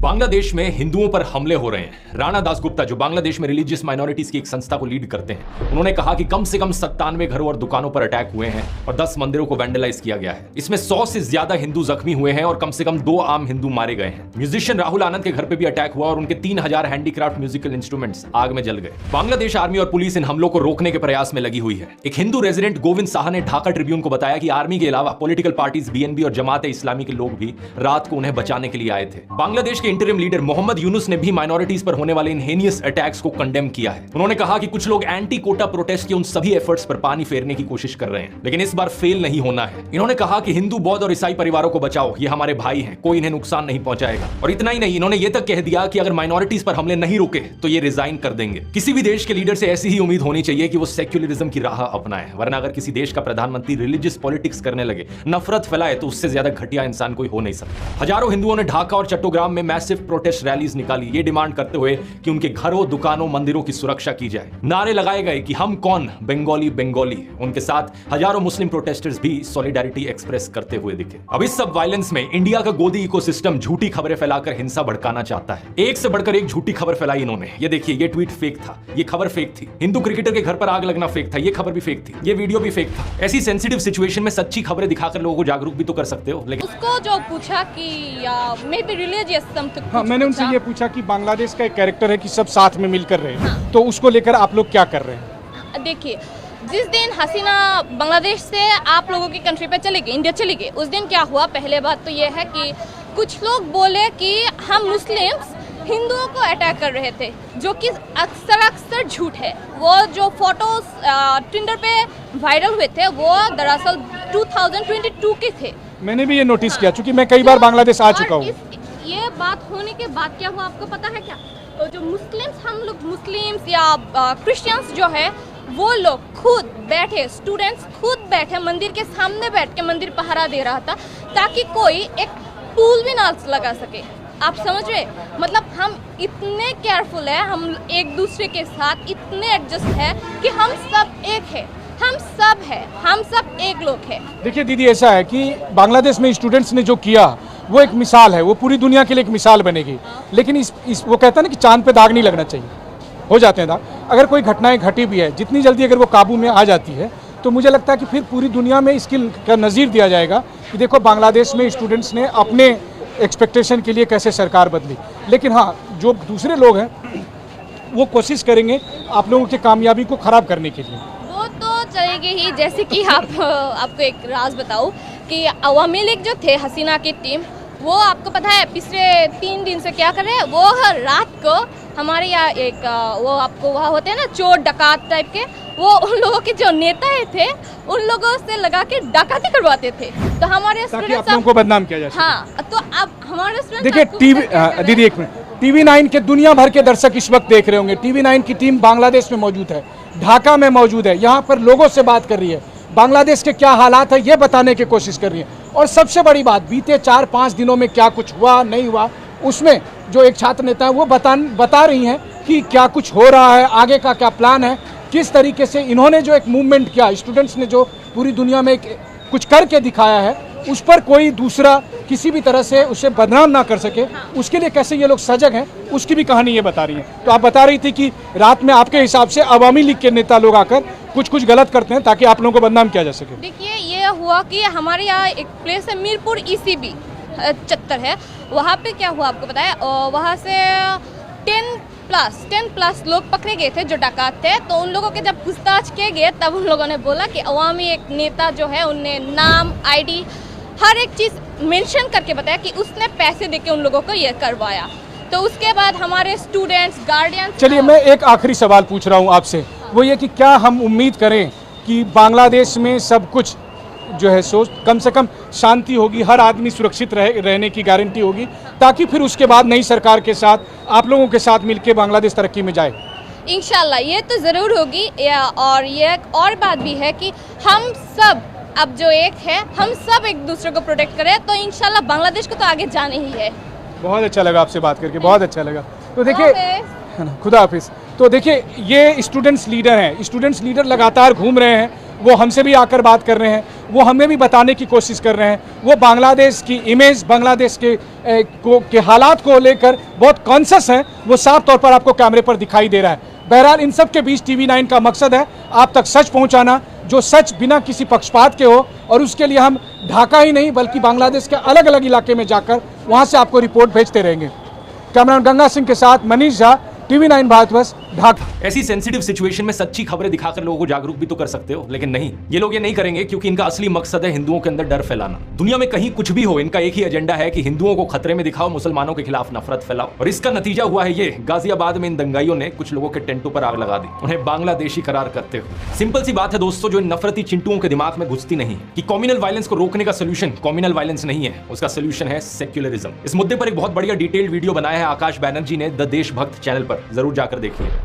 बांग्लादेश में हिंदुओं पर हमले हो रहे हैं। राणा दासगुप्ता, जो बांग्लादेश में रिलीजियस माइनॉरिटीज की एक संस्था को लीड करते हैं, उन्होंने कहा कि कम से कम 97 घरों और दुकानों पर अटैक हुए हैं और 10 मंदिरों को वैंडलाइज किया गया है। इसमें 100 से ज्यादा हिंदू जख्मी हुए हैं और कम से कम 2 आम हिंदू मारे गए हैं। म्यूजिशियन राहुल आनंद के घर पर भी अटैक हुआ और उनके 3000 हैंडीक्राफ्ट म्यूजिकल इंस्ट्रूमेंट्स आग में जल गए। बांग्लादेश आर्मी और पुलिस इन हमलों को रोकने के प्रयास में लगी हुई है। एक हिंदू रेजिडेंट गोविंद साहा ने ढाका ट्रिब्यून को बताया कि आर्मी के अलावा पॉलिटिकल पार्टीज, बीएनबी और जमात इस्लामी के लोग भी रात को उन्हें बचाने के लिए आए थे। बांग्लादेश के इंटरिम लीडर मोहम्मद यूनुस ने भी माइनॉरिटीज पर होने वाले इन हेनियस अटैक्स को कंडेम किया है। उन्होंने कहा कि कुछ लोग एंटी कोटा प्रोटेस्ट के उन सभी एफर्ट्स पर पानी फेरने की कोशिश कर रहे हैं, लेकिन इस बार फेल नहीं होना है। इन्होंने कहा कि हिंदू, बौद्ध और ईसाई परिवारों को बचाओ, ये हमारे भाई हैं, कोई इन्हें नुकसान नहीं पहुंचाएगा। और इतना ही नहीं, इन्होंने ये तक कह दिया कि अगर माइनॉरिटीज पर हमले नहीं रुके तो ये रिजाइन कर देंगे। किसी भी देश के लीडर से ऐसी ही उम्मीद होनी चाहिए कि वो सेक्युलरिज्म की राह अपनाए, वरना अगर किसी देश का प्रधानमंत्री रिलीजियस पॉलिटिक्स करने लगे, नफरत फैलाए, तो उससे ज्यादा घटिया इंसान कोई हो नहीं सकता। हजारों हिंदुओं ने ढाका और चट्टोग्राम में मैसिव प्रोटेस्ट रैलीज निकाली, ये डिमांड करते हुए कि उनके घरों, दुकानों, मंदिरों की सुरक्षा की जाए। नारे लगाए गए कि हम कौन, बंगाली बंगाली। उनके साथ हजारों मुस्लिम प्रोटेस्टर्स भी सॉलिडारिटी एक्सप्रेस करते हुए दिखे। अब इस सब वायलेंस में इंडिया का गोदी इकोसिस्टम झूठी खबरें फैलाकर हिंसा भड़काना चाहता है। एक से बढ़कर एक झूठी खबर फैलाई इन्होंने। ये देखिए, ये ट्वीट फेक था, ये खबर फेक थी। हिंदू क्रिकेटर के घर पर आग लगना फेक था, ये खबर भी फेक थी, ये वीडियो भी फेक था। ऐसी सेंसिटिव सिचुएशन में सच्ची खबरें दिखाकर लोगों को जागरूक भी तो कर सकते हो। लेकिन उसको जो पूछा कि मे बी रिलीजियस समथिंग, हाँ, मैंने उनसे ये पूछा कि बांग्लादेश का एक कैरेक्टर है कि सब साथ में मिलकर रहे हैं, तो उसको लेकर आप लोग क्या कर रहे हैं? देखिए, जिस दिन हसीना बांग्लादेश से आप लोगों की कंट्री पे चली गई, इंडिया चली गई, उस दिन क्या हुआ? पहले बात तो ये है कि कुछ लोग बोले कि हम मुस्लिम्स हिंदुओं को अटैक कर रहे थे, जो कि अक्सर झूठ है। वो जो फोटोज ट्विटर पे वायरल हुए थे वो दरअसल 2022 के थे। मैंने भी ये नोटिस किया, क्योंकि मैं कई बार बांग्लादेश आ चुका हूँ। ये बात होने के बाद क्या हुआ आपको पता है क्या? तो जो मुस्लिम्स, हम लोग मुस्लिम्स या क्रिश्चियंस जो है, वो लोग खुद बैठे, स्टूडेंट्स खुद बैठे मंदिर के सामने बैठ के मंदिर पहरा दे रहा था, ताकि कोई एक पुल भी ना लगा सके। आप समझ रहे? मतलब हम इतने केयरफुल है, हम एक दूसरे के साथ इतने एडजस्ट है कि हम सब एक है, हम सब एक लोग हैं। देखिए दीदी, ऐसा है कि बांग्लादेश में स्टूडेंट्स ने जो किया वो एक मिसाल है, वो पूरी दुनिया के लिए एक मिसाल बनेगी। लेकिन वो कहता है ना कि चांद पे दाग नहीं लगना चाहिए, हो जाते हैं दाग। अगर कोई घटनाएं घटी भी है, जितनी जल्दी अगर वो काबू में आ जाती है, तो मुझे लगता है कि फिर पूरी दुनिया में इसकी का नज़ीर दिया जाएगा कि देखो बांग्लादेश में स्टूडेंट्स ने अपने एक्सपेक्टेशन के लिए कैसे सरकार बदली। लेकिन हाँ, जो दूसरे लोग हैं वो कोशिश करेंगे आप लोगों की कामयाबी को ख़राब करने के लिए। वो तो चलेगी ही। जैसे कि आपको एक राज बताऊं कि अवामी लीग जो थे, हसीना की टीम, वो आपको पता है पिछले 3 दिन से क्या कर रहे हैं? वो रात को हमारे यहाँ एक वो आपको वहाँ होते हैं ना चोर डकात टाइप के, वो उन लोगों के जो नेता थे उन लोगों से लगा के डकाती करवाते थे। तो हमारे ताकि आप लोगों को बदनाम किया जाए। हाँ, तो अब हमारे देखिए दीदी एक मिनट, TV9 के दुनिया भर के दर्शक इस वक्त देख रहे होंगे। TV9 की टीम बांग्लादेश में मौजूद है, ढाका में मौजूद है, यहाँ पर लोगों से बात कर रही है, बांग्लादेश के क्या हालात है ये बताने की कोशिश कर रही है। और सबसे बड़ी बात, बीते 4-5 दिनों में क्या कुछ हुआ नहीं हुआ, उसमें जो एक छात्र नेता है वो बता रही हैं कि क्या कुछ हो रहा है, आगे का क्या प्लान है, किस तरीके से इन्होंने जो एक मूवमेंट किया, स्टूडेंट्स ने जो पूरी दुनिया में कुछ करके दिखाया है, उस पर कोई दूसरा किसी भी तरह से उसे बदनाम ना कर सके, उसके लिए कैसे ये लोग सजग हैं, उसकी भी कहानी ये बता रही है। तो आप बता रही थी कि रात में आपके हिसाब से अवामी लीग के नेता लोग आकर कुछ गलत करते हैं ताकि आप लोगों को बदनाम किया जा सके। देखिए, ये हुआ कि हमारे यहाँ एक प्लेस है मीरपुर ECB चत्तर है, वहाँ पे क्या हुआ आपको पता है? वहाँ से 10 प्लस लोग पकड़े गए थे जो डकात थे। तो उन लोगों के जब पूछताछ किए गए, तब उन लोगों ने बोला कि अवामी एक नेता जो है, उनने नाम, ID, हर एक चीज़ मेंशन करके बताया कि उसने पैसे देके उन लोगों को ये करवाया। तो उसके बाद हमारे स्टूडेंट्स, गार्डियंस। चलिए, मैं एक आखिरी सवाल पूछ रहा हूँ आपसे, वो ये कि क्या हम उम्मीद करें कि बांग्लादेश में सब कुछ जो है सो कम से कम शांति होगी, हर आदमी सुरक्षित रहने की गारंटी होगी, ताकि फिर उसके बाद नई सरकार के साथ, आप लोगों के साथ मिलकर बांग्लादेश तरक्की में जाए? इंशाल्लाह ये तो ज़रूर होगी। और ये एक और बात भी है कि हम सब अब जो एक है, हम सब एक दूसरे को प्रोटेक्ट करें, तो इंशाल्लाह बांग्लादेश को तो आगे जाने ही है। बहुत अच्छा लगा आपसे बात करके, बहुत अच्छा लगा। तो देखिए, खुदा हाफिज़। तो देखिए, ये स्टूडेंट्स लीडर हैं, स्टूडेंट्स लीडर लगातार घूम रहे हैं वो हमसे भी आकर बात कर रहे हैं, वो हमें भी बताने की कोशिश कर रहे हैं। वो बांग्लादेश की इमेज, बांग्लादेश के हालात को लेकर बहुत कॉन्शियस हैं, वो साफ तौर पर आपको कैमरे पर दिखाई दे रहा है। बहरहाल इन सब के बीच TV9 का मकसद है आप तक सच पहुंचाना, जो सच बिना किसी पक्षपात के हो, और उसके लिए हम ढाका ही नहीं बल्कि बांग्लादेश के अलग अलग इलाके में जाकर वहां से आपको रिपोर्ट भेजते रहेंगे। कैमरामैन गंगा सिंह के साथ मनीष झा, TV9 भारतवर्ष, ढाका। ऐसी सेंसिटिव सिचुएशन में सच्ची खबरें दिखाकर लोगों को जागरूक भी तो कर सकते हो, लेकिन नहीं, ये लोग ये नहीं करेंगे क्योंकि इनका असली मकसद है हिंदुओं के अंदर डर फैलाना। दुनिया में कहीं कुछ भी हो, इनका एक ही एजेंडा है कि हिंदुओं को खतरे में दिखाओ, मुसलमानों के खिलाफ नफरत फैलाओ। और इसका नतीजा हुआ है ये, गाजियाबाद में इन दंगाइयों ने कुछ लोगों के टेंटों पर आग लगा दी, उन्हें बांग्लादेशी करार करते हुए। सिंपल सी बात है दोस्तों, जो इन नफरती चिंटुओं के दिमाग में घुसती नहीं कि कम्युनल वायलेंस को रोकने का सोल्यूशन कम्युनल वायलेंस नहीं है, उसका सोल्यूशन है सेक्युलरिज्म। इस मुद्दे पर एक बहुत बढ़िया डिटेल्ड वीडियो बनाया है आकाश बैनर्जी ने द देशभक्त चैनल पर, जरूर जाकर देखिए।